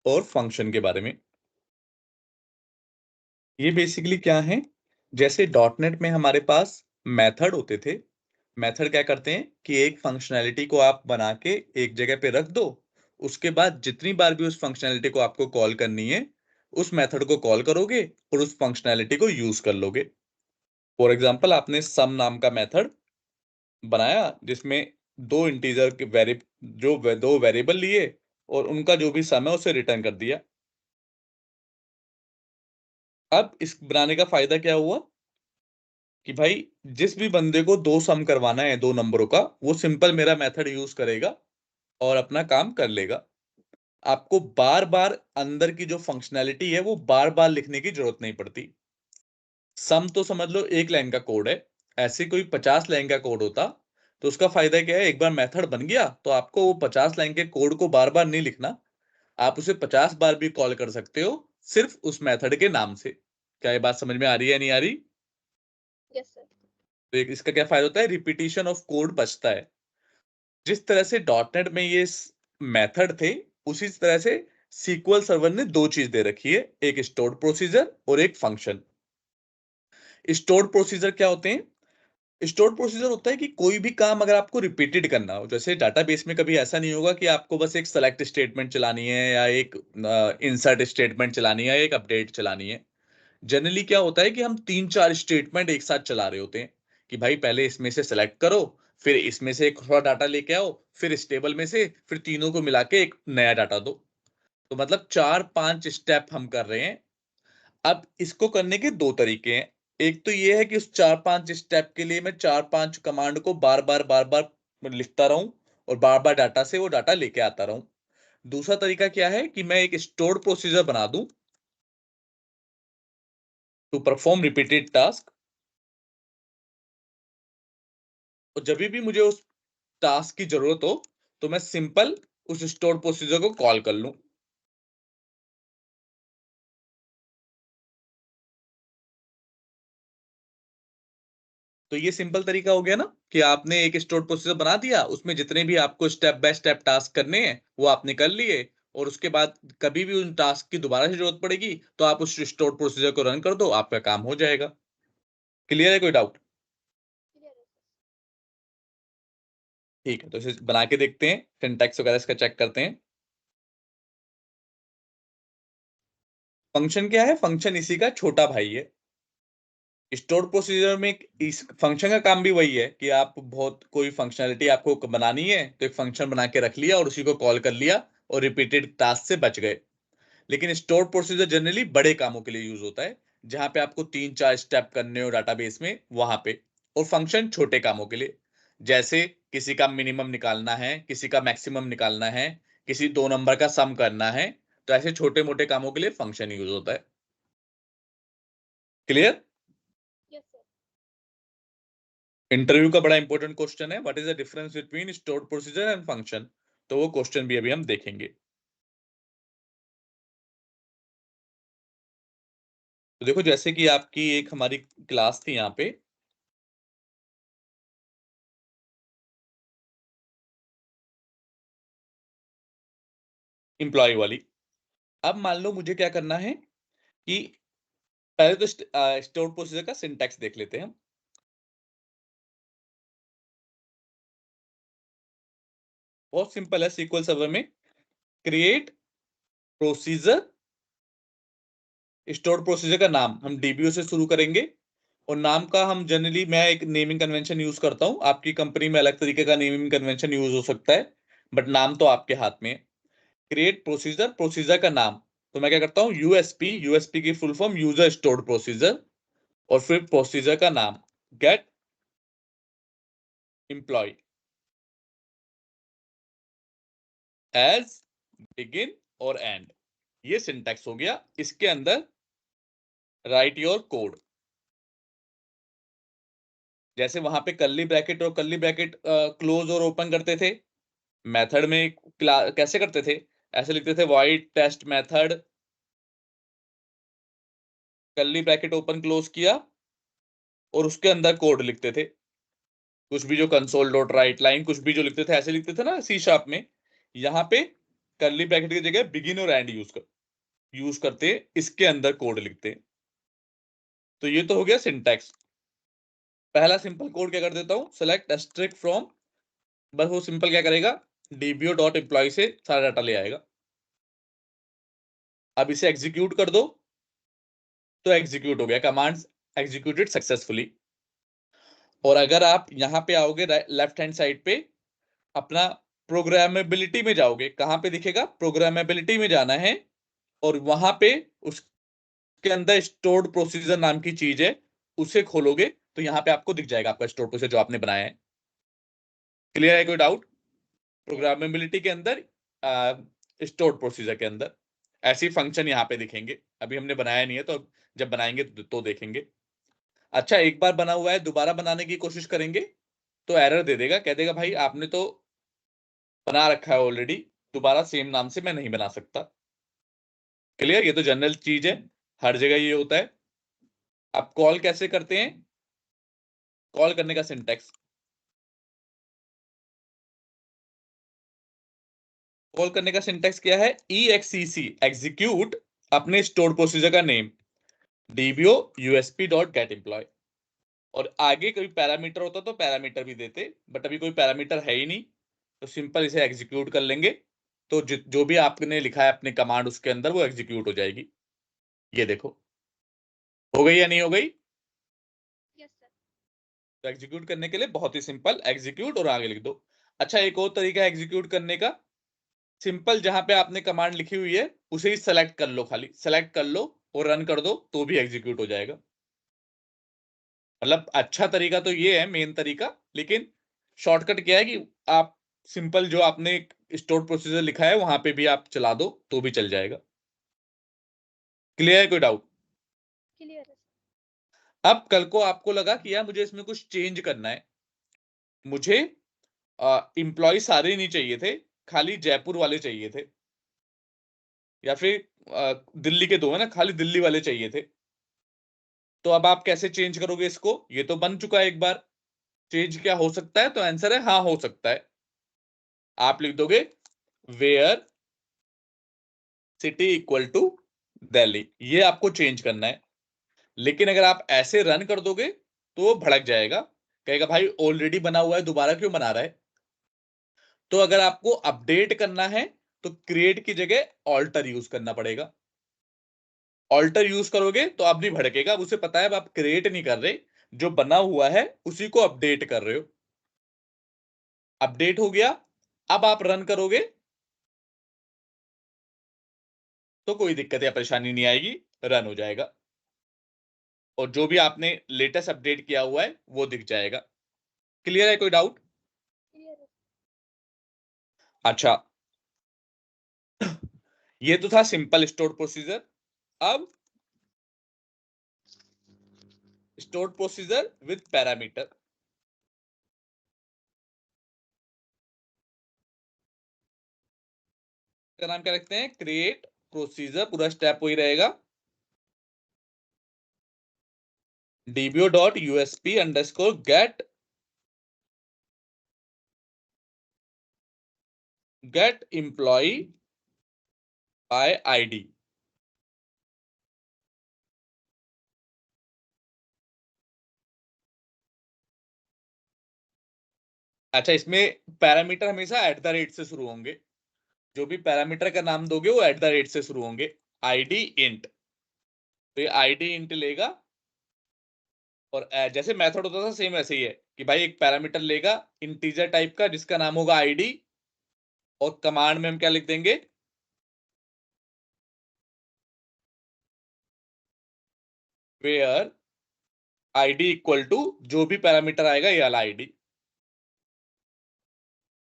और फंक्शन के बारे में। ये बेसिकली क्या है, जैसे डॉट नेट में हमारे पास मेथड होते थे। मेथड क्या करते हैं कि एक फंक्शनैलिटी को आप बना के एक जगह पे रख दो, उसके बाद जितनी बार भी उस फंक्शनैलिटी को आपको कॉल करनी है, उस मेथड को कॉल करोगे और उस फंक्शनैलिटी को यूज कर लोगे। फॉर एग्जांपल, आपने सम नाम का मेथड बनाया जिसमें दो इंटीजर के दो वेरिएबल लिए और उनका जो भी सम है उसे रिटर्न कर दिया। अब इस बनाने का फायदा क्या हुआ कि भाई जिस भी बंदे को दो सम करवाना है दो नंबरों का, वो सिंपल मेरा मेथड यूज करेगा और अपना काम कर लेगा। आपको बार बार अंदर की जो फंक्शनैलिटी है वो बार बार लिखने की जरूरत नहीं पड़ती। सम तो समझ लो एक लाइन का कोड है, ऐसे कोई 50 लाइन का कोड होता तो उसका फायदा क्या है, एक बार मेथड बन गया तो आपको वो 50 लाइन के कोड को बार बार नहीं लिखना, आप उसे 50 बार भी कॉल कर सकते हो सिर्फ उस मेथड के नाम से। क्या ये बात समझ में आ रही है, नहीं आ रही? Yes sir. तो एक इसका क्या फायदा होता है, रिपीटिशन ऑफ कोड बचता है। जिस तरह से डॉट नेट में ये मेथड थे, उसी तरह से सीक्वल सर्वर ने दो चीज दे रखी है, एक स्टोर्ड प्रोसीजर और एक फंक्शन। स्टोर्ड प्रोसीजर क्या होते हैं? स्टोर्ड प्रोसीजर होता है कि कोई भी काम अगर आपको रिपीटेड करना हो, जैसे डाटाबेस में कभी ऐसा नहीं होगा कि आपको बस एक सेलेक्ट स्टेटमेंट चलानी है या एक इंसर्ट स्टेटमेंट चलानी है या एक अपडेट चलानी है। जनरली क्या होता है कि हम तीन चार स्टेटमेंट एक साथ चला रहे होते हैं कि भाई पहले इसमें से सेलेक्ट करो, फिर इसमें से एक थोड़ा डाटा लेके आओ, फिर इस टेबल में से, फिर तीनों को मिला के एक नया डाटा दो। तो मतलब चार पांच स्टेप हम कर रहे हैं। अब इसको करने के दो तरीके हैं। एक तो ये है कि उस चार पांच स्टेप के लिए मैं चार पांच कमांड को बार बार लिखता रहूं और बार बार डाटा से वो डाटा लेके आता रहूं। दूसरा तरीका क्या है कि मैं एक स्टोर्ड प्रोसीजर बना दूं टू परफॉर्म रिपीटेड टास्क, और जब भी मुझे उस टास्क की जरूरत हो तो मैं सिंपल उस स्टोर प्रोसीजर को कॉल कर लूं। तो ये सिंपल तरीका हो गया ना कि आपने एक स्टोर प्रोसीजर बना दिया, उसमें जितने भी आपको स्टेप बाय स्टेप टास्क करने हैं वो आपने कर लिए, और उसके बाद कभी भी उन टास्क की दोबारा से जरूरत पड़ेगी तो आप उस स्टोर प्रोसीजर को रन कर दो, आपका काम हो जाएगा। क्लियर है, कोई डाउट? क्लियर है सर। ठीक है, तो इसे बना के देखते हैं, सिंटैक्स वगैरह इसका चेक करते हैं। फंक्शन क्या है? फंक्शन इसी का छोटा भाई है। स्टोर प्रोसीजर में इस फंक्शन का काम भी वही है कि आप बहुत कोई फंक्शनैलिटी आपको बनानी है तो एक फंक्शन बना के रख लिया और उसी को कॉल कर लिया और रिपीटेड टास्क से बच गए। लेकिन स्टोर प्रोसीजर जनरली बड़े कामों के लिए यूज होता है, जहां पे आपको तीन चार स्टेप करने हो डाटाबेस में, वहां पे। और फंक्शन छोटे कामों के लिए, जैसे किसी का मिनिमम निकालना है, किसी का मैक्सिमम निकालना है, किसी दो नंबर का सम करना है, तो ऐसे छोटे मोटे कामों के लिए फंक्शन यूज होता है। क्लियर? Yes sir. इंटरव्यू का बड़ा इंपॉर्टेंट क्वेश्चन है, what is the difference between stored procedure and function. तो वो क्वेश्चन भी अभी हम देखेंगे। तो देखो, जैसे कि आपकी एक हमारी क्लास थी यहाँ पे, एम्प्लॉय वाली। अब मान लो मुझे क्या करना है कि पहले तो स्टोर्ड प्रोसीजर का सिंटैक्स देख लेते हैं हम। बहुत सिंपल है, सीक्वल सर्वर में क्रिएट प्रोसीजर, स्टोर्ड प्रोसीजर का नाम हम डीबीओ से शुरू करेंगे, और नाम का हम जनरली मैं एक नेमिंग कन्वेंशन यूज करता हूं, आपकी कंपनी में अलग तरीके का नेमिंग कन्वेंशन यूज हो सकता है, बट नाम तो आपके हाथ में है। क्रिएट प्रोसीजर, प्रोसीजर का नाम, तो मैं क्या करता हूँ, यूएसपी, यूएसपी की full form user stored procedure, और फिर प्रोसीजर का नाम गेट एम्प्लॉय एज बिगिन और एंड। ये सिंटैक्स हो गया। इसके अंदर राइट योर कोड। जैसे वहां पे कर्ली ब्रैकेट और कर्ली ब्रैकेट क्लोज और ओपन करते थे, मेथड में कैसे करते थे, ऐसे लिखते थे void test method, curly bracket open close किया और उसके अंदर कोड लिखते थे, कुछ भी जो कंसोल डॉट राइट लाइन कुछ भी जो लिखते थे ऐसे लिखते थे ना सी शार्प में। यहाँ पे कर्ली ब्रैकेट की जगह बिगिन और एंड यूज करते हैं, इसके अंदर कोड लिखते हैं। तो ये तो हो गया सिंटैक्स। पहला सिंपल कोड क्या कर देता हूं, सेलेक्ट एस्ट्रिक फ्रॉम, बस वो सिंपल क्या करेगा, डीबीओ डॉट एम्प्लॉय से सारा डाटा ले आएगा। अब इसे एग्जीक्यूट कर दो, तो एग्जीक्यूट हो गया, कमांड्स एग्जीक्यूटेड सक्सेसफुली। और अगर आप यहां पे आओगे लेफ्ट हैंड साइड पे, अपना प्रोग्रामेबिलिटी में जाओगे, कहां पे दिखेगा, प्रोग्रामेबिलिटी में जाना है, और वहां पे उसके अंदर स्टोर्ड प्रोसीजर नाम की चीज है, उसे खोलोगे तो यहां पे आपको दिख जाएगा आपका स्टोर्ड प्रोसीजर जो आपने बनाया है। क्लियर है, कोई डाउट? प्रोग्रामेबिलिटी के अंदर, स्टोर्ड प्रोसीजर के अंदर ऐसी फंक्शन यहाँ पे दिखेंगे। अभी हमने बनाया नहीं है, तो जब बनाएंगे तो देखेंगे। अच्छा, एक बार बना हुआ है, दोबारा बनाने की कोशिश करेंगे तो एरर दे देगा, कह देगा भाई आपने तो बना रखा है ऑलरेडी, दोबारा सेम नाम से मैं नहीं बना सकता। क्लियर? ये तो जनरल चीज है, हर जगह ये होता है। अब कॉल कैसे करते हैं, कॉल करने का सिंटैक्स, कॉल करने का सिंटैक्स क्या है, EXEC, एग्जीक्यूट अपने स्टोर्ड प्रोसीजर का name, DBO USP dot get employ. और आगे कोई पैरामीटर होता तो पैरामीटर भी देते, बट अभी कोई पैरामीटर है ही नहीं, तो सिंपल इसे एग्जीक्यूट कर लेंगे, तो जो भी आपने लिखा है अपने कमांड उसके अंदर, वो एग्जीक्यूट हो जाएगी। ये देखो, हो गई या नहीं हो गई? Yes sir. तो एग्जीक्यूट करने के लिए बहुत ही सिंपल, एग्जीक्यूट और आगे लिख दो। अच्छा, एक और तरीका है एग्जीक्यूट करने का, सिंपल जहां पे आपने कमांड लिखी हुई है उसे ही सेलेक्ट कर लो, खाली सेलेक्ट कर लो और रन कर दो, तो भी एग्जीक्यूट हो जाएगा। मतलब अच्छा तरीका तो ये है, मेन तरीका, लेकिन शॉर्टकट क्या है कि आप सिंपल जो आपने स्टोर प्रोसीजर लिखा है वहां पे भी आप चला दो तो भी चल जाएगा। क्लियर है, कोई डाउट? क्लियर है सर। अब कल को आपको लगा कि यार मुझे इसमें कुछ चेंज करना है, मुझे इंप्लॉय सारे नहीं चाहिए थे, खाली जयपुर वाले चाहिए थे, या फिर दिल्ली के दो है ना, खाली दिल्ली वाले चाहिए थे, तो अब आप कैसे चेंज करोगे इसको? ये तो बन चुका है एक बार, चेंज क्या हो सकता है? तो आंसर है हाँ, हो सकता है। आप लिख दोगे where city equal to Delhi, ये आपको चेंज करना है। लेकिन अगर आप ऐसे रन कर दोगे तो वो भड़क जाएगा, कहेगा भाई ऑलरेडी बना हुआ है, दोबारा क्यों बना रहा है? तो अगर आपको अपडेट करना है तो क्रिएट की जगह ऑल्टर यूज करना पड़ेगा। ऑल्टर यूज करोगे तो अब नहीं भड़केगा, अब उसे पता है अब आप क्रिएट नहीं कर रहे, जो बना हुआ है उसी को अपडेट कर रहे हो। अपडेट हो गया, अब आप रन करोगे तो कोई दिक्कत या परेशानी नहीं आएगी, रन हो जाएगा, और जो भी आपने लेटेस्ट अपडेट किया हुआ है वो दिख जाएगा। क्लियर है, कोई डाउट? क्लियर है। अच्छा, ये तो था सिंपल स्टोर प्रोसीजर। अब स्टोर प्रोसीजर विद पैरामीटर का नाम क्या रखते हैं, क्रिएट प्रोसीजर, पूरा स्टेप वही रहेगा, DBO dot USP underscore get employ by ID. अच्छा, इसमें पैरामीटर हमेशा एट द रेट से शुरू होंगे, जो भी पैरामीटर का नाम दोगे वो एट द रेट से शुरू होंगे। आईडी इंट, तो ये आईडी इंट लेगा, और जैसे मेथड होता था सेम वैसे ही है कि भाई एक पैरामीटर लेगा इंटीजर टाइप का जिसका नाम होगा आईडी, और कमांड में हम क्या लिख देंगे, वेयर आईडी इक्वल टू, जो भी पैरामीटर आएगा ये वाला आईडी,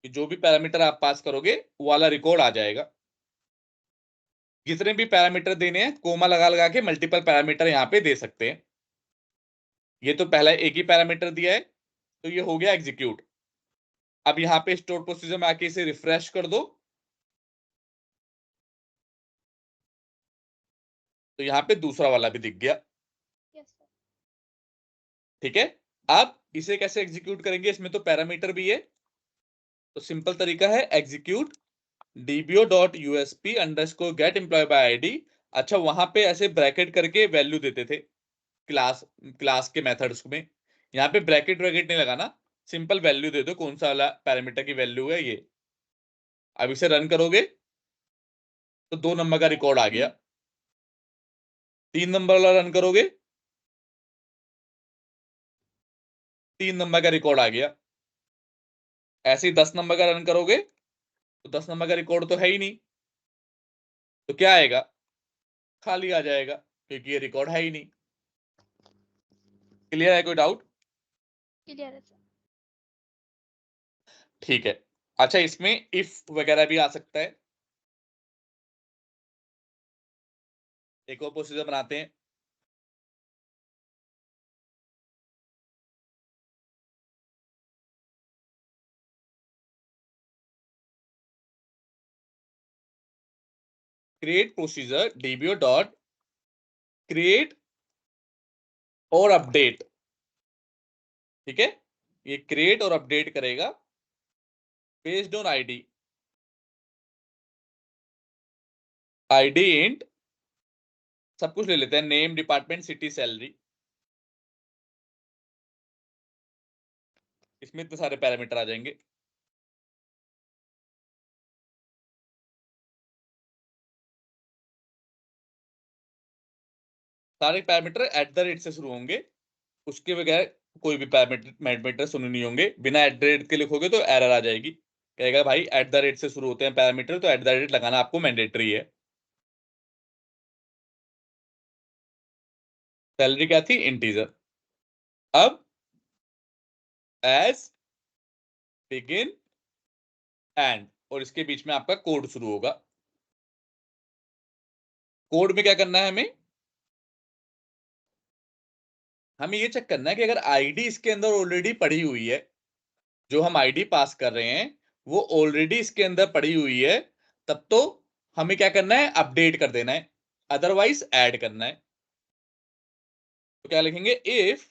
जो भी पैरामीटर आप पास करोगे वो वाला रिकॉर्ड आ जाएगा। जितने भी पैरामीटर देने हैं कोमा लगा लगा के मल्टीपल पैरामीटर यहाँ पे दे सकते हैं। ये तो पहला एक ही पैरामीटर दिया है, तो ये हो गया एग्जीक्यूट। अब यहाँ पे स्टोर प्रोसीजर में आके इसे रिफ्रेश कर दो, तो यहाँ पे दूसरा वाला भी दिख गया। Yes sir. ठीक है, अब इसे कैसे एग्जीक्यूट करेंगे, इसमें तो पैरामीटर भी है, तो सिंपल तरीका है एग्जीक्यूट dbo.usp_get_employee_by_id। अच्छा, वहां पे ऐसे ब्रैकेट करके वैल्यू देते थे क्लास के मेथड्स में। यहाँ पे ब्रैकेट ब्रैकेट नहीं लगाना, सिंपल वैल्यू दे दो, कौन सा वाला पैरामीटर की वैल्यू है ये। अब इसे रन करोगे तो 2 नंबर का रिकॉर्ड आ गया। 3 नंबर वाला रन करोगे, 3 नंबर का रिकॉर्ड आ गया। ऐसे ही 10 नंबर का रन करोगे तो 10 नंबर का रिकॉर्ड तो है ही नहीं, तो क्या आएगा? खाली आ जाएगा, क्योंकि ये रिकॉर्ड है ही नहीं। क्लियर है? कोई डाउट? क्लियर है सर। ठीक है। अच्छा, इसमें इफ वगैरह भी आ सकता है। एक और प्रोसीजर बनाते हैं। Create procedure DBO dot create और अपडेट। ठीक है, ये क्रिएट और अपडेट करेगा based on ID. ID int सब कुछ ले लेते हैं, नेम, डिपार्टमेंट, सिटी, सैलरी। इसमें इतने सारे पैरामीटर आ जाएंगे। सारे पैरामीटर एट द रेट से शुरू होंगे, उसके बगैर कोई भी पैरामीटर शुरू नहीं होंगे। बिना एट द रेट के लिखोगे तो एरर आ जाएगी, कहेगा भाई एट द रेट से शुरू होते हैं पैरामीटर, तो एट द रेट लगाना आपको मैंडेटरी है। सैलरी क्या थी? इंटीजर। अब एज, बिगिन, एंड, और इसके बीच में आपका कोड शुरू होगा। कोड में क्या करना है हमें ये चेक करना है कि अगर आईडी इसके अंदर ऑलरेडी पड़ी हुई है, जो हम आईडी पास कर रहे हैं वो ऑलरेडी इसके अंदर पड़ी हुई है, तब तो हमें क्या करना है? अपडेट कर देना है, अदरवाइज ऐड करना है। तो क्या लिखेंगे? इफ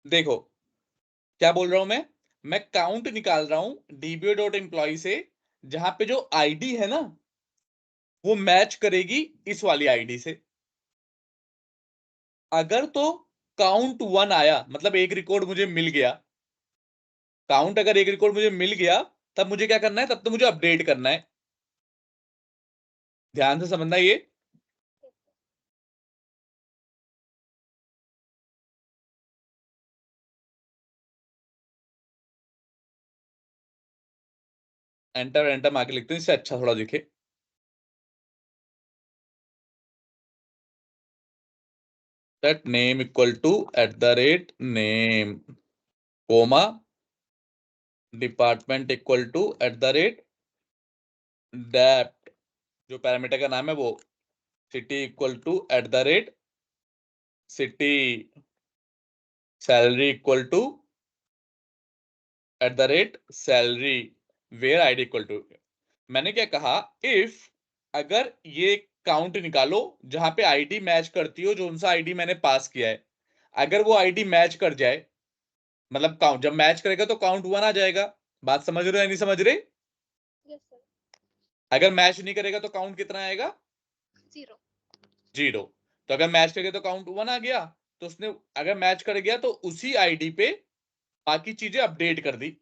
देखो क्या बोल रहा हूं मैं काउंट निकाल रहा हूं dbo.employee से, जहां पे जो आईडी है ना वो मैच करेगी इस वाली आईडी से। अगर तो काउंट 1 आया, मतलब एक रिकॉर्ड मुझे मिल गया, काउंट अगर एक रिकॉर्ड मुझे मिल गया, तब मुझे क्या करना है? तब तो मुझे अपडेट करना है। ध्यान से समझना ये। एंटर एंटर मार के लिखते हैं, इससे अच्छा थोड़ा दिखे। that name equal to @name, comma, department equal to @dept, जो पैरामीटर का नाम है वो, city equal to @city, salary equal to @salary, where ID equal to. मैंने क्या कहा? इफ, अगर ये काउंट निकालो जहां पे आईडी मैच करती हो, जो सा आईडी मैंने पास किया है, अगर वो आईडी मैच कर जाए, मतलब काउंट जब मैच करेगा तो काउंट 1 आ जाएगा। बात समझ रहे हो या नहीं समझ रहे? Yes sir. अगर मैच नहीं करेगा तो काउंट कितना आएगा? 0। 0। तो अगर मैच करेगा तो काउंट 1 आ गया। तो उसने अगर मैच कर गया तो उसी आईडी पे बाकी चीजें अपडेट कर दी।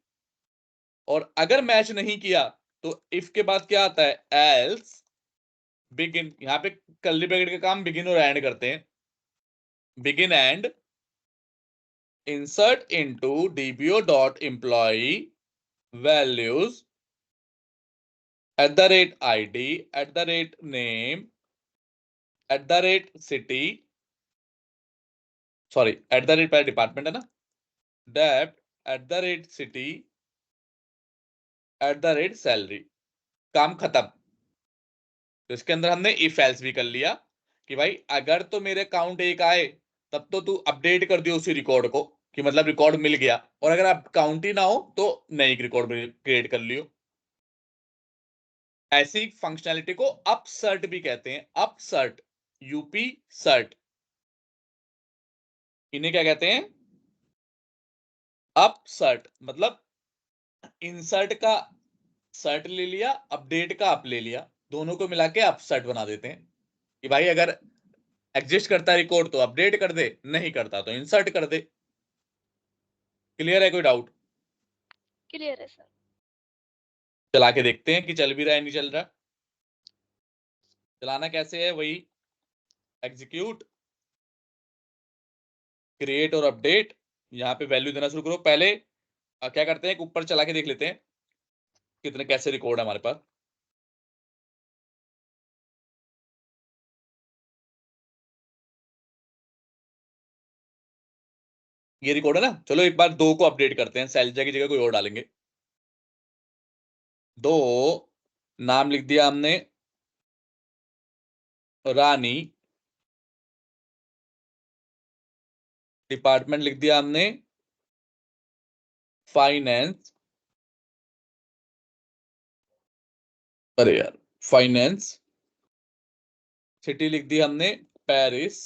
और अगर मैच नहीं किया तो इफ के बाद क्या आता है? Else, begin. यहां पे कर्ली ब्रैकेट का काम बिगिन और एंड करते हैं। Begin and insert into dbo.employee values @id, @name, @city, sorry @ पहले डिपार्टमेंट है ना, डेप्ट, city @salary, काम खत्म। तो इसके अंदर हमने इफ एल्स भी कर लिया कि भाई अगर तो मेरे अकाउंट एक आए तब तो तू अपडेट कर दियो उसी रिकॉर्ड को, कि मतलब रिकॉर्ड मिल गया, और अगर आप काउंट ही ना हो तो नई रिकॉर्ड क्रिएट कर लियो। ऐसी फंक्शनैलिटी को अपसर्ट भी कहते हैं, अपसर्ट, यूपी सर्ट, इन्हें क्या कहते हैं? अपसर्ट। मतलब इंसर्ट का सर्ट ले लिया, अपडेट का अप ले लिया, दोनों को मिला के अपसर्ट बना देते हैं कि भाई अगर एग्जिस्ट करता है रिकॉर्ड तो अपडेट कर दे, नहीं करता तो इंसर्ट कर दे। क्लियर है? कोई डाउट? क्लियर है सर। चला के देखते हैं कि चल भी रहा है नहीं चल रहा। चलाना कैसे है? वही एग्जीक्यूट, क्रिएट और अपडेट, यहाँ पे वैल्यू देना शुरू करो। पहले क्या करते हैं, ऊपर चला के देख लेते हैं कितने कैसे रिकॉर्ड है हमारे पास। ये रिकॉर्ड है ना, चलो एक बार दो को अपडेट करते हैं, सैलजा की जगह कोई और डालेंगे। दो, नाम लिख दिया हमने रानी, डिपार्टमेंट लिख दिया हमने फाइनेंस, अरे यार फाइनेंस, सिटी लिख दी हमने पेरिस,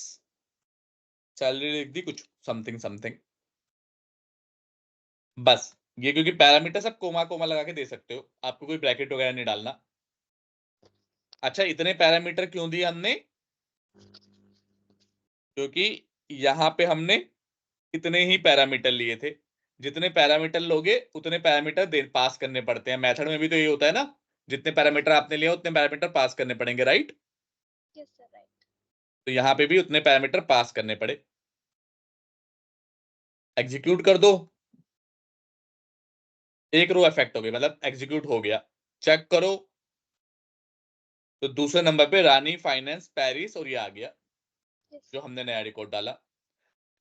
सैलरी लिख दी कुछ समथिंग समथिंग। बस ये, क्योंकि पैरामीटर सब कोमा कोमा लगा के दे सकते हो, आपको कोई ब्रैकेट वगैरह नहीं डालना। अच्छा, इतने पैरामीटर क्यों दिए हमने? क्योंकि यहां पे हमने इतने ही पैरामीटर लिए थे, जितने पैरामीटर लोगे उतने पैरामीटर दे पास करने पड़ते हैं। मेथड में भी तो ये होता है ना, जितने पैरामीटर आपने लिए उतने पैरामीटर पास करने पड़ेंगे, राइट? Yes sir, right. तो यहाँ पे भी उतने पैरामीटर पास करने पड़े। एग्जीक्यूट कर दो, एक रो इफेक्ट हो गई, मतलब एग्जीक्यूट हो गया। चेक करो तो दूसरे नंबर पे रानी, फाइनेंस, पेरिस और ये आ गया यस जो सर। हमने नया रिकॉर्ड डाला।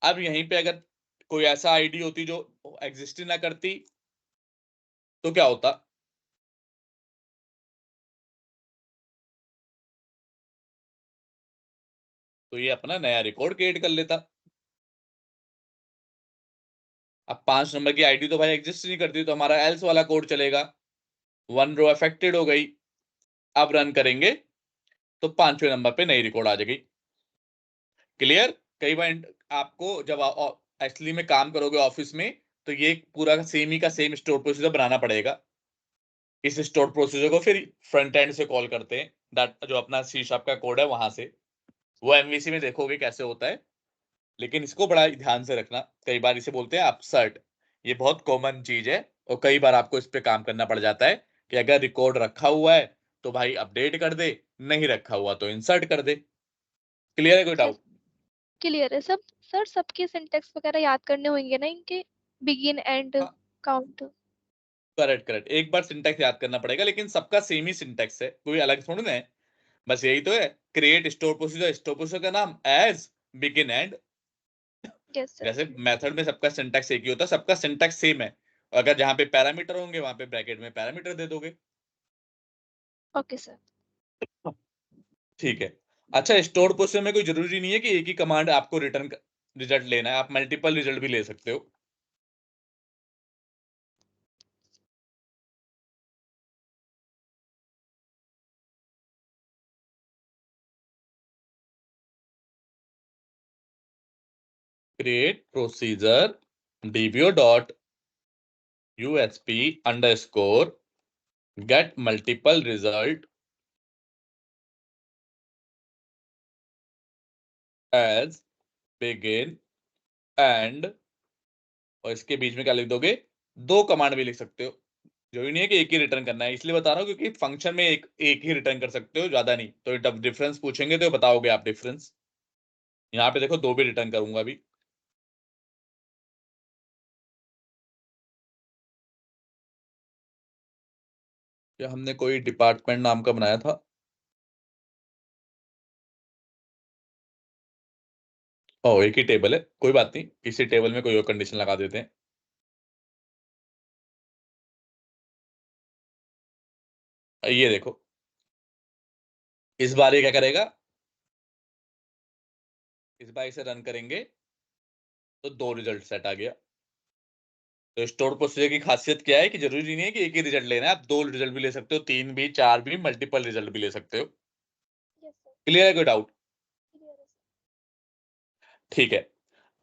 अब यहीं पे अगर कोई ऐसा आईडी होती जो एग्जिस्ट ही ना करती तो क्या होता? तो ये अपना नया रिकॉर्ड क्रिएट कर लेता। अब 5 नंबर की आईडी तो भाई एग्जिस्ट नहीं करती, तो हमारा एल्स वाला कोड चलेगा। वन रो अफेक्टेड हो गई। अब रन करेंगे तो 5वें नंबर पे नई रिकॉर्ड आ जाएगी। क्लियर? कई बार आपको जब एक्चुअली में काम करोगे ऑफिस में, तो ये पूरा सेम ही का सेम स्टोर प्रोसीजर बनाना पड़ेगा। इस स्टोर प्रोसीजर को फिर फ्रंट एंड से कॉल करते हैं, जो अपना सी शार्प का कोड है वहां से। वो एमवीसी में देखोगे कैसे होता है, लेकिन इसको बड़ा ध्यान से रखना। कई बार इसे बोलते हैं अपसर्ट, ये बहुत कॉमन चीज है और कई बार आपको इस पे काम करना पड़ जाता है कि अगर रिकॉर्ड रखा हुआ है तो भाई अपडेट कर दे, नहीं रखा हुआ तो इंसर्ट कर दे। क्लियर है? कोई यस, डाउट? क्लियर है सब। सर सबके सिंटेक्स वगैरह याद करने होंगे ना इनके, बिगिन एंड हाँ, काउंट। करेक्ट करेक्ट, एक बार सिंटेक्स याद करना पड़ेगा, लेकिन सबका सेम ही सिंटेक्स है, कोई अलग थोड़ी ना है। बस यही तो है, क्रिएट स्टोर प्रोसीजर का नाम as begin end. Yes sir. जैसे मेथड में सबका सिंटेक्स एक ही होता है, सबका सिंटेक्स सेम है। अगर जहां पे पैरामीटर होंगे वहां पे ब्रैकेट में पैरामीटर दे दोगे। Okay sir. ठीक है। अच्छा, स्टोर प्रोसेस में कोई जरूरी नहीं है कि एक ही कमांड आपको रिटर्न रिजल्ट लेना है, आप मल्टीपल रिजल्ट भी ले सकते हो। Create procedure dbo dot usp underscore get multiple result as begin end, और इसके बीच में क्या लिख दोगे? दो कमांड भी लिख सकते हो। जरूरी नहीं है कि एक ही रिटर्न करना है, इसलिए बता रहा हूँ क्योंकि फंक्शन में एक एक ही रिटर्न कर सकते हो, ज्यादा नहीं। तो जब डिफरेंस पूछेंगे तो बताओगे आप डिफरेंस। यहाँ पे देखो दो भी रिटर्न करूंगा अभी। क्या हमने कोई डिपार्टमेंट नाम का बनाया था? ओ, एक ही टेबल है, कोई बात नहीं, इसी टेबल में कोई और कंडीशन लगा देते हैं। ये देखो, इस बार ये क्या करेगा, इस बार इसे रन करेंगे तो 2 रिजल्ट सेट आ गया। तो स्टोर प्रोसीजर की खासियत क्या है कि जरूरी नहीं है कि एक ही रिजल्ट लेना है, आप 2 रिजल्ट भी ले सकते हो, 3 भी, 4 भी, मल्टीपल रिजल्ट भी ले सकते हो। क्लियर है, कोई डाउट? ठीक है।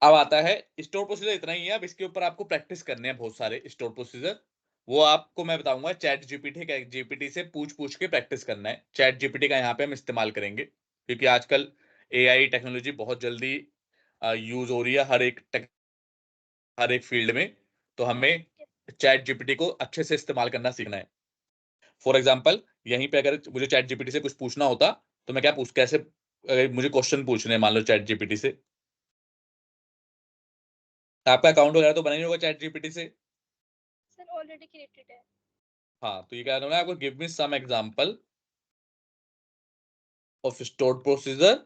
अब आता है स्टोर प्रोसीजर, इतना ही है। अब इसके ऊपर आपको प्रैक्टिस करने हैं बहुत सारे स्टोर प्रोसीजर, वो आपको मैं बताऊंगा। चैट जीपीटी से पूछ पूछ के प्रैक्टिस करना है। चैट जीपीटी का यहाँ पे हम इस्तेमाल करेंगे क्योंकि आजकल एआई टेक्नोलॉजी बहुत जल्दी यूज हो रही है हर एक फील्ड में। तो हमें चैट जीपीटी को अच्छे से इस्तेमाल करना सीखना है। फॉर एग्जाम्पल, यहीं पे अगर मुझे चैट जीपीटी से कुछ पूछना होता तो मैं क्या पूछ कैसे, अगर मुझे क्वेश्चन पूछने हैं मान लो चैट जीपीटी से, आपका अकाउंट वगैरह तो बना ही होगा चैट जीपीटी से। सर ऑलरेडी क्रिएटेड है। हाँ, तो ये क्या करना है आपको, give me some example of stored procedure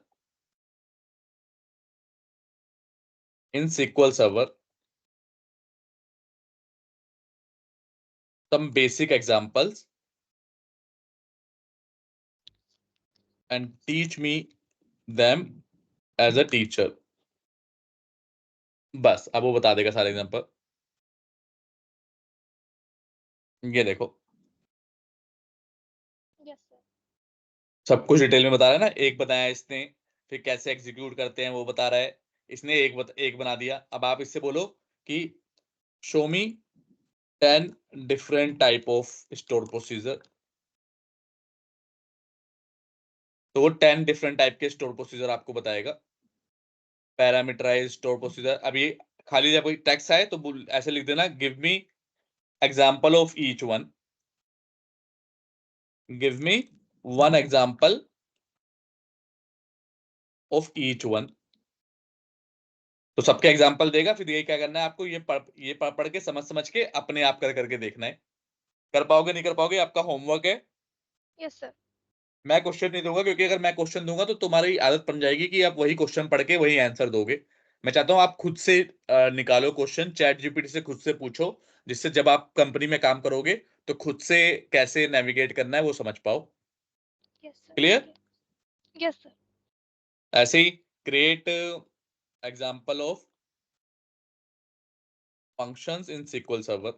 in SQL server, some basic examples and teach me them as a teacher। बस अब वो बता देगा सारे एग्जांपल। ये देखो, यस सर। सब कुछ डिटेल में बता रहा है ना, एक बताया इसने, फिर कैसे एग्जीक्यूट करते हैं वो बता रहा है। इसने एक बना दिया। अब आप इससे बोलो कि show me 10 different type of store procedure, तो वो 10 डिफरेंट टाइप के स्टोर प्रोसीजर आपको बताएगा। पैरामीटराइज स्टोर प्रोसीजर, अब ये खाली जब कोई टेक्स्ट आए तो ऐसे लिख देना, give me example of each one, give me one example of each one. तो सबके एग्जाम्पल देगा, फिर ये क्या करना है आपको, ये पढ़ के समझ के अपने आप करके देखना है। कर पाओगे नहीं कर पाओगे आपका होमवर्क है। Yes sir. मैं क्वेश्चन नहीं दूंगा क्योंकि अगर मैं क्वेश्चन दूंगा तो तुम्हारी आदत बन जाएगी कि आप वही क्वेश्चन पढ़ के वही आंसर दोगे। मैं चाहता हूं आप खुद से निकालो क्वेश्चन, चैट जीपीटी से खुद से पूछो, जिससे जब आप कंपनी में काम करोगे तो खुद से कैसे नेविगेट करना है वो समझ पाओ। Yes sir clear? ठीक है। Yes sir. ऐसे ही create example of functions in SQL Server,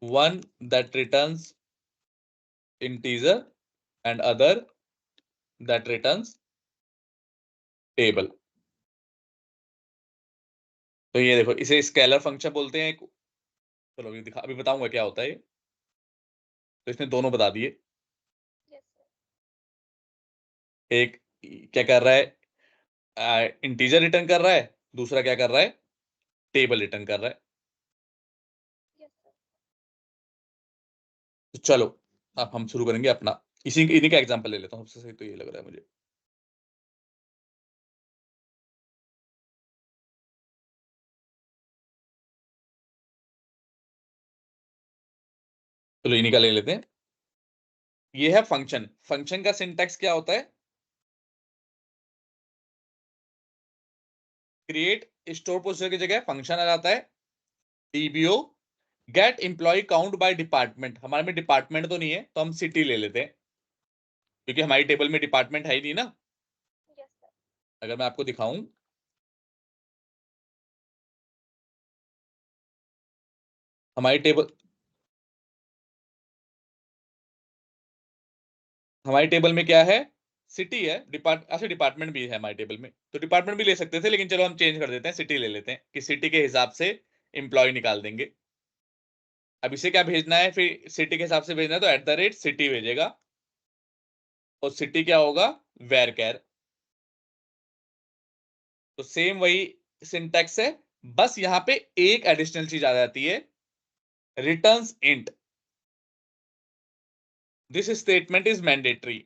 one that returns integer and other that returns table। तो ये देखो, इसे स्केलर फंक्शन बोलते हैं। चलो अभी बताऊंगा क्या होता है ये। तो इसने दोनों बता दिए, यस सर। एक क्या कर रहा है, इंटीजर रिटर्न कर रहा है, दूसरा क्या कर रहा है, टेबल रिटर्न कर रहा है। Yes sir. तो चलो अब हम शुरू करेंगे अपना, इन्हीं का एग्जांपल ले लेता हूँ, सबसे सही तो ये लग रहा है मुझे। चलो इन्हीं का ले लेते हैं। ये है फंक्शन। फंक्शन का सिंटैक्स क्या होता है, क्रिएट स्टोर प्रोसीजर की जगह फंक्शन आ जाता है, DBO get employ count by department. हमारे में डिपार्टमेंट तो नहीं है तो हम सिटी ले लेते हैं क्योंकि हमारी टेबल में डिपार्टमेंट है ही नहीं ना। Yes sir. अगर मैं आपको दिखाऊं, हमारी टेबल हमारी टेबल में क्या है, सिटी है। अच्छा, डिपार्टमेंट भी है हमारी टेबल में, तो डिपार्टमेंट भी ले सकते थे लेकिन चलो हम चेंज कर देते हैं, सिटी ले लेते हैं कि सिटी के हिसाब से एम्प्लॉय निकाल देंगे। अब इसे क्या भेजना है, फिर सिटी के हिसाब से भेजना है तो @सिटी भेजेगा, और सिटी क्या होगा, वेर कैर। तो सेम वही सिंटैक्स है, बस यहां पे एक एडिशनल चीज आ जाती है, returns int. This statement is mandatory.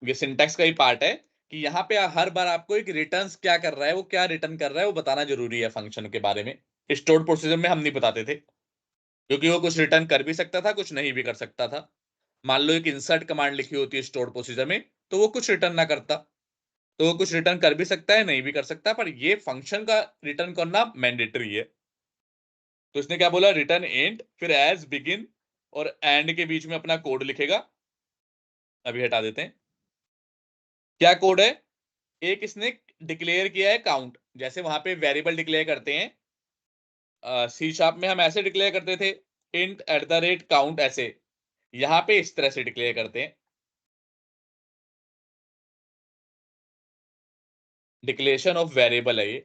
ये सिंटैक्स का ही पार्ट है कि यहाँ पे हर बार आपको एक रिटर्न्स क्या कर रहा है, वो क्या रिटर्न कर रहा है वो बताना जरूरी है फंक्शन के बारे में। स्टोर्ड प्रोसीजर में हम नहीं बताते थे क्योंकि वो कुछ रिटर्न कर भी सकता था, कुछ नहीं भी कर सकता था। मान लो एक इंसर्ट कमांड लिखी होती है स्टोर्ड प्रोसीजर में, तो वो कुछ रिटर्न ना करता, तो वो कुछ रिटर्न कर भी सकता है नहीं भी कर सकता, पर ये फंक्शन का रिटर्न करना मैंडेटरी है। तो इसने क्या बोला, रिटर्न इंट, फिर एज बिगिन और एंड के बीच में अपना कोड लिखेगा। अभी हटा देते हैं। क्या कोड है, एक इसने डिक्लेयर किया है काउंट, जैसे वहां पे वेरिएबल डिक्लेयर करते हैं सी शार्प में हम ऐसे डिक्लेयर करते थे, int at the rate count, ऐसे यहां पे इस तरह से डिक्लेयर करते हैं। डिक्लेरेशन ऑफ वेरिएबल है ये,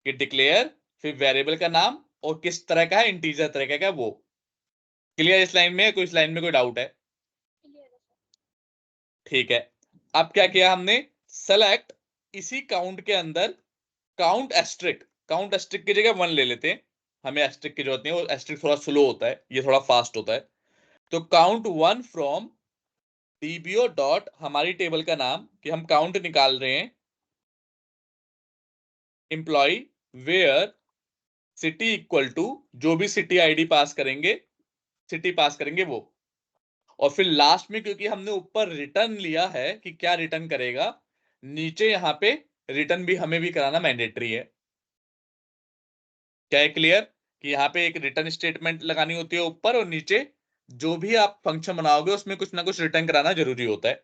कि डिक्लेयर फिर वेरिएबल का नाम और किस तरह का है, इंटीजर तरह का है वो। क्लियर इस लाइन में, कोई इस लाइन में कोई डाउट है? ठीक है। अब क्या किया हमने, सेलेक्ट इसी काउंट के अंदर काउंट एस्ट्रिक, काउंट एस्ट्रिक की जगह 1 ले लेते हैं, हमें एस्ट्रिक की जरूरत नहीं है, वो एस्ट्रिक थोड़ा स्लो होता है, ये थोड़ा फास्ट होता है। तो काउंट 1 फ्रॉम डीबीओ डॉट, हमारी टेबल का नाम कि हम काउंट निकाल रहे हैं, employ where city equal to, जो भी सिटी आईडी पास करेंगे, सिटी पास करेंगे वो। और फिर लास्ट में क्योंकि हमने ऊपर रिटर्न लिया है कि क्या रिटर्न करेगा, नीचे यहां पे रिटर्न भी हमें भी कराना मैंडेटरी है। क्या है क्लियर, कि यहाँ पे एक रिटर्न स्टेटमेंट लगानी होती है ऊपर, और नीचे जो भी आप फंक्शन बनाओगे उसमें कुछ ना कुछ रिटर्न कराना जरूरी होता है।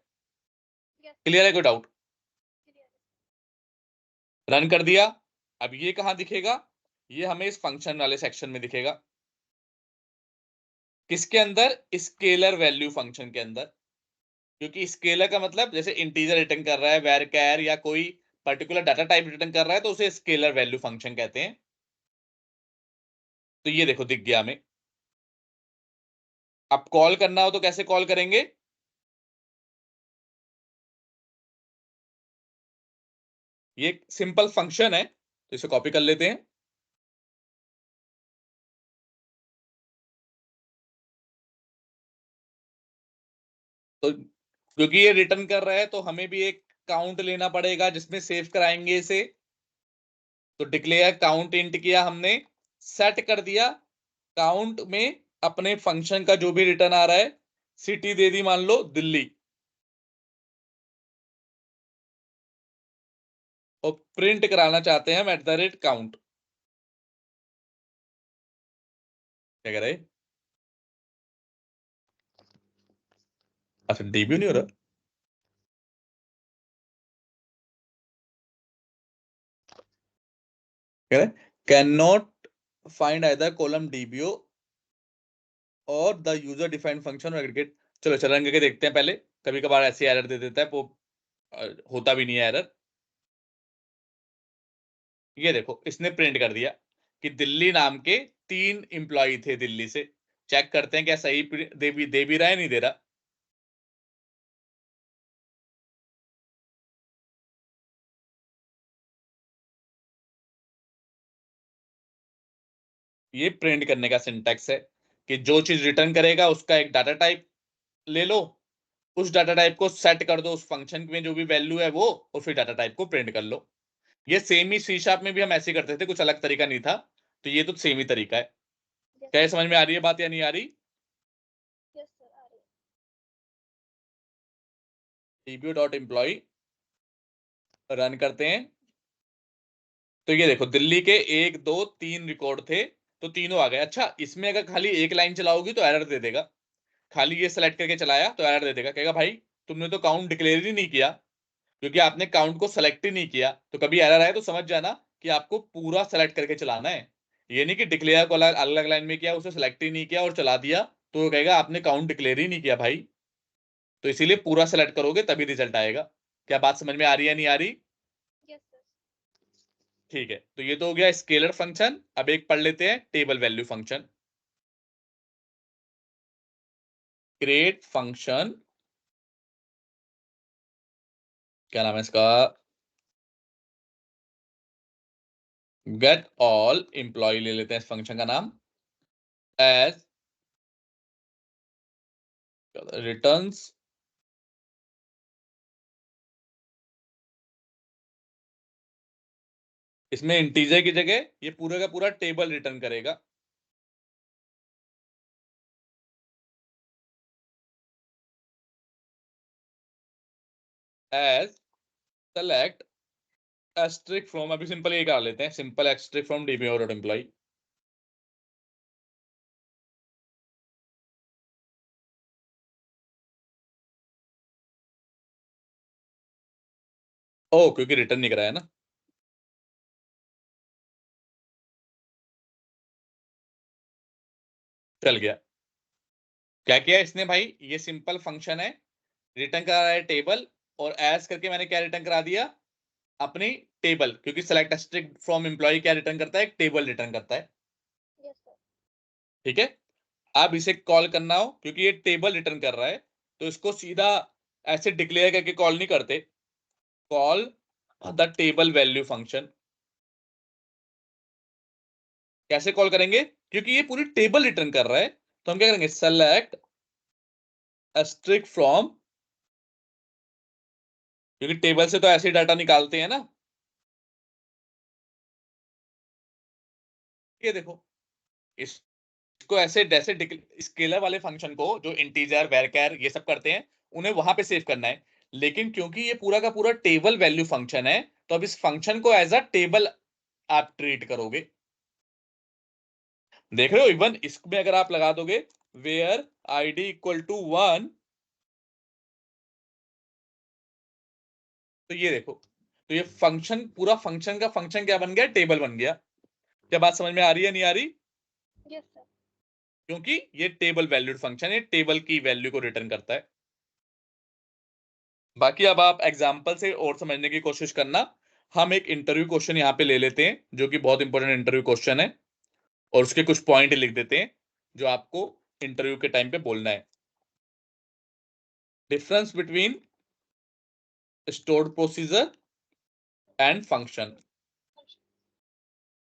क्लियर है, कोई डाउट? रन कर दिया। अब ये कहां दिखेगा, ये हमें इस फंक्शन वाले सेक्शन में दिखेगा। किसके अंदर, स्केलर वैल्यू फंक्शन के अंदर। क्योंकि स्केलर का मतलब जैसे इंटीजर रिटर्न कर रहा है, वैर कैर, या कोई पर्टिकुलर डाटा टाइप रिटर्न कर रहा है, तो उसे स्केलर वैल्यू फंक्शन कहते हैं। तो ये देखो दिख गया हमें। अब कॉल करना हो तो कैसे कॉल करेंगे, ये सिंपल फंक्शन है, तो इसे कॉपी कर लेते हैं। तो क्योंकि ये रिटर्न कर रहा है तो हमें भी एक काउंट लेना पड़ेगा जिसमें सेव कराएंगे इसे। तो डिक्लेयर काउंट इंट किया हमने, सेट कर दिया काउंट में अपने फंक्शन का जो भी रिटर्न आ रहा है, सिटी दे दी मान लो दिल्ली, और प्रिंट कराना चाहते हैं हम एट द रेट काउंट। क्या कह रहे, अच्छा डीबी नहीं हो रहा, कह रहे can not find either column DBO और द यूजर डिफाइंड फंक्शन और एग्रीगेट। चलो चल रंग के देखते हैं पहले, कभी कभार ऐसे एरर दे देता है वो, होता भी नहीं है एरर। ये देखो इसने प्रिंट कर दिया कि दिल्ली नाम के 3 इंप्लॉई थे दिल्ली से। चेक करते हैं क्या सही दे भी रहा है, नहीं दे रहा। ये प्रिंट करने का सिंटेक्स है कि जो चीज रिटर्न करेगा उसका एक डाटा टाइप ले लो, उस डाटा टाइप को सेट कर दो उस फंक्शन में जो भी वैल्यू है वो, और फिर डाटा टाइप को प्रिंट कर लो। ये सेम ही सी शार्प में भी हम ऐसे ही करते थे, कुछ अलग तरीका नहीं था। तो ये तो सेम ही तरीका है। क्या ये समझ में आ रही है बात या नहीं आ रही? टीबीओ डॉट एम्प्लॉय रन करते हैं। तो ये देखो दिल्ली के 1 2 3 रिकॉर्ड थे, तो तीनों आ गए। अच्छा इसमें अगर खाली एक लाइन चलाओगी तो एरर दे देगा, खाली ये सेलेक्ट करके चलाया तो एरर दे देगा, कहेगा भाई तुमने तो काउंट डिक्लेयर ही नहीं किया, क्योंकि आपने काउंट को सेलेक्ट ही नहीं किया। तो कभी एरर आए तो समझ जाना कि आपको पूरा सेलेक्ट करके चलाना है, ये नहीं कि डिक्लेयर को अलग अलग लाइन में किया, उसे सेलेक्ट ही नहीं किया और चला दिया, तो वो कहेगा आपने काउंट डिक्लेयर ही नहीं किया भाई। तो इसीलिए पूरा सेलेक्ट करोगे तभी रिजल्ट आएगा। क्या बात समझ में आ रही है, नहीं आ रही? ठीक है, तो ये तो हो गया स्केलर फंक्शन। अब एक पढ़ लेते हैं table value function. Create function, क्या नाम है इसका, गेट ऑल एम्प्लॉय ले लेते हैं इस फंक्शन का नाम, एज रिटर्न्स, इसमें इंटीजर की जगह ये पूरा का पूरा टेबल रिटर्न करेगा। एज सेलेक्ट एस्ट्रिक फ्रॉम, अभी सिंपल ये कर लेते हैं, simple asterisk from DBO dot employee. ओ, क्योंकि रिटर्न नहीं कराया ना। चल गया। क्या किया इसने भाई, ये सिंपल फंक्शन है, रिटर्न करा रहा है टेबल, और एज करके मैंने क्या रिटर्न करा दिया, अपनी टेबल, क्योंकि सेलेक्ट स्ट्रिंग फ्रॉम एम्प्लॉय क्या रिटर्न करता है, एक टेबल रिटर्न करता है। Yes sir. ठीक है। अब इसे कॉल करना हो, क्योंकि ये टेबल रिटर्न कर रहा है, तो इसको सीधा ऐसे डिक्लेयर करके कॉल नहीं करते, call the table value function. कैसे कॉल करेंगे, क्योंकि ये पूरी टेबल रिटर्न कर रहा है, तो हम क्या करेंगे, सेलेक्ट स्ट्रिंग फ्रॉम, क्योंकि टेबल से तो ऐसे डाटा निकालते हैं ना। ये देखो, इसको ऐसे जैसे स्केलर वाले फंक्शन को, जो इंटीजर वैरचर ये सब करते हैं, उन्हें वहां पे सेव करना है। लेकिन क्योंकि ये पूरा का पूरा टेबल वैल्यू फंक्शन है, तो अब इस फंक्शन को एज अ टेबल आप ट्रीट करोगे। देख रहे हो, इवन इसमें अगर आप लगा दोगे वेयर id इक्वल टू 1, तो ये देखो, तो ये फंक्शन, पूरा फंक्शन का फंक्शन क्या बन गया, टेबल बन गया। क्या बात समझ में आ रही है, नहीं आ रही? Yes sir. क्योंकि ये टेबल वैल्यूड फंक्शन है, टेबल की वैल्यू को रिटर्न करता है। बाकी अब आप एग्जाम्पल से और समझने की कोशिश करना। हम एक इंटरव्यू क्वेश्चन यहाँ पे ले लेते हैं, जो कि बहुत इंपॉर्टेंट इंटरव्यू क्वेश्चन है, और उसके कुछ पॉइंट लिख देते हैं जो आपको इंटरव्यू के टाइम पे बोलना है। Difference between stored procedure and function.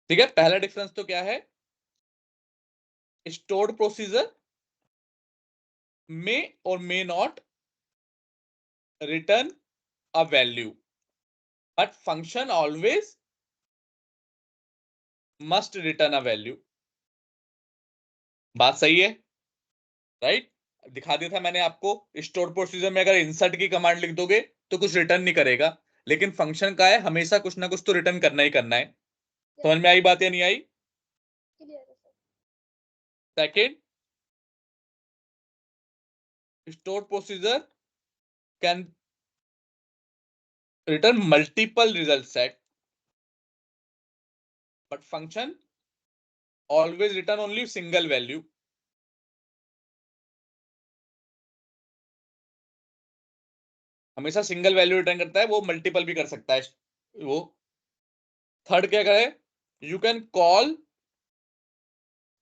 ठीक है, पहला डिफरेंस तो क्या है, स्टोर्ड प्रोसीजर मे और may not return a value, but function always must return a value. बात सही है, राइट? दिखा दिया था मैंने आपको, स्टोर प्रोसीजर में अगर इंसर्ट की कमांड लिख दोगे तो कुछ रिटर्न नहीं करेगा, लेकिन फंक्शन का है हमेशा कुछ ना कुछ तो रिटर्न करना ही करना है। समझ में आई बात या नहीं आई? क्लियर है sir. Second, store procedure can return multiple result set, but function always return only single value. हमेशा सिंगल वैल्यू रिटर्न करता है, वो मल्टीपल भी कर सकता है वो। थर्ड क्या करे, you can call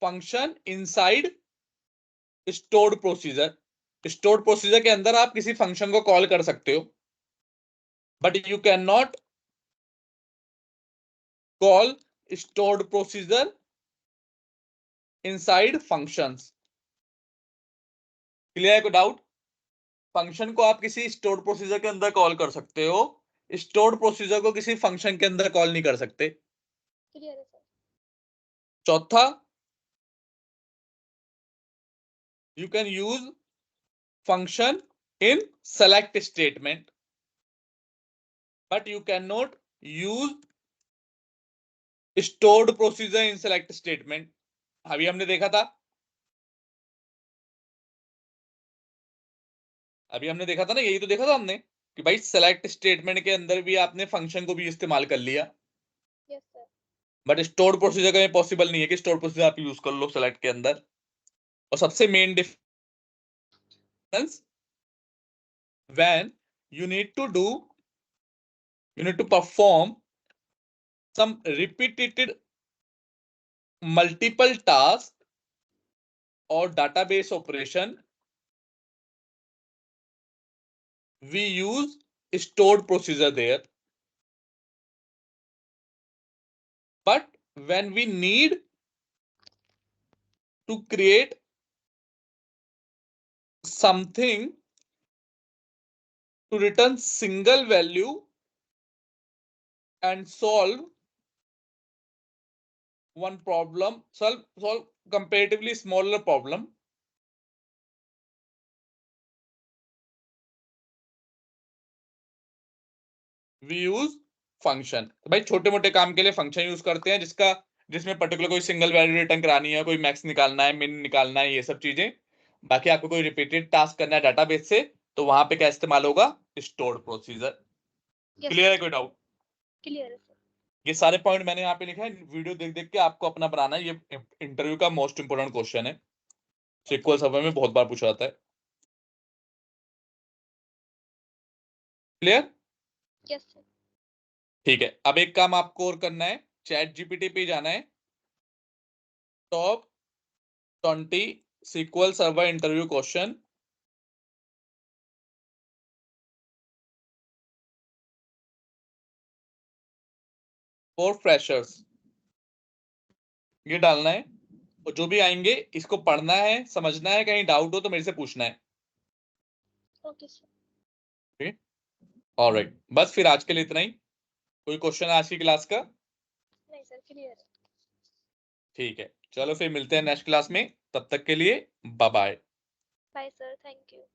function inside stored procedure. Stored procedure के अंदर आप किसी फंक्शन को कॉल कर सकते हो, but you can not call stored procedure inside functions. Clear है कोई डाउट? फंक्शन को आप किसी स्टोर्ड प्रोसीजर के अंदर कॉल कर सकते हो, स्टोर्ड प्रोसीजर को किसी फंक्शन के अंदर कॉल नहीं कर सकते। क्लियर है सर। चौथा, you can use function in select statement, but you can not use stored procedure in select statement. अभी हमने देखा था, अभी हमने देखा था ना, यही तो देखा था हमने, कि भाई सेलेक्ट स्टेटमेंट के अंदर भी आपने फंक्शन को भी इस्तेमाल कर लिया, yes sir. But store procedure का पॉसिबल नहीं है कि स्टोर प्रोसीजर आप यूज कर लो सेलेक्ट के अंदर। और सबसे main difference, when you need to do, you need to perform some repeated multiple task और database operation, we use stored procedure there, but when we need to create something to return single value and solve one problem, solve comparatively smaller problem, we use function। तो भाई छोटे मोटे काम के लिए function use करते हैं, जिसमें पर्टिकुलर कोई सिंगल वैल्यू रिटर्न करानी है, कोई मैक्स निकालना है, मिन निकालना है, ये सब चीजें। बाकी आपको कोई रिपीटेड टास्क करना है डाटाबेस से, तो वहां पे क्या इस्तेमाल होगा, स्टोर्ड प्रोसीजर। यस क्लियर है? सर, कोई डाउट? क्लियर है सर। ये सारे पॉइंट मैंने यहाँ पे लिखा है, वीडियो देख देख के आपको अपना बनाना है। ये इंटरव्यू का मोस्ट इंपोर्टेंट क्वेश्चन है, सीक्वल सर्वर में बहुत बार पूछा जाता है। क्लियर? Yes sir. ठीक है, अब एक काम आपको और करना है, चैट जीपीटी पे जाना है, top 20 SQL server interview question for freshers, ये डालना है। और जो भी आएंगे इसको पढ़ना है, समझना है, कहीं डाउट हो तो मेरे से पूछना है। Okay sir. ठीक है, ऑलराइट, बस फिर आज के लिए इतना ही। कोई क्वेश्चन आज की क्लास का? नहीं सर, क्लियर है। ठीक है, चलो फिर मिलते हैं नेक्स्ट क्लास में, तब तक के लिए bye bye. Bye sir, thank you.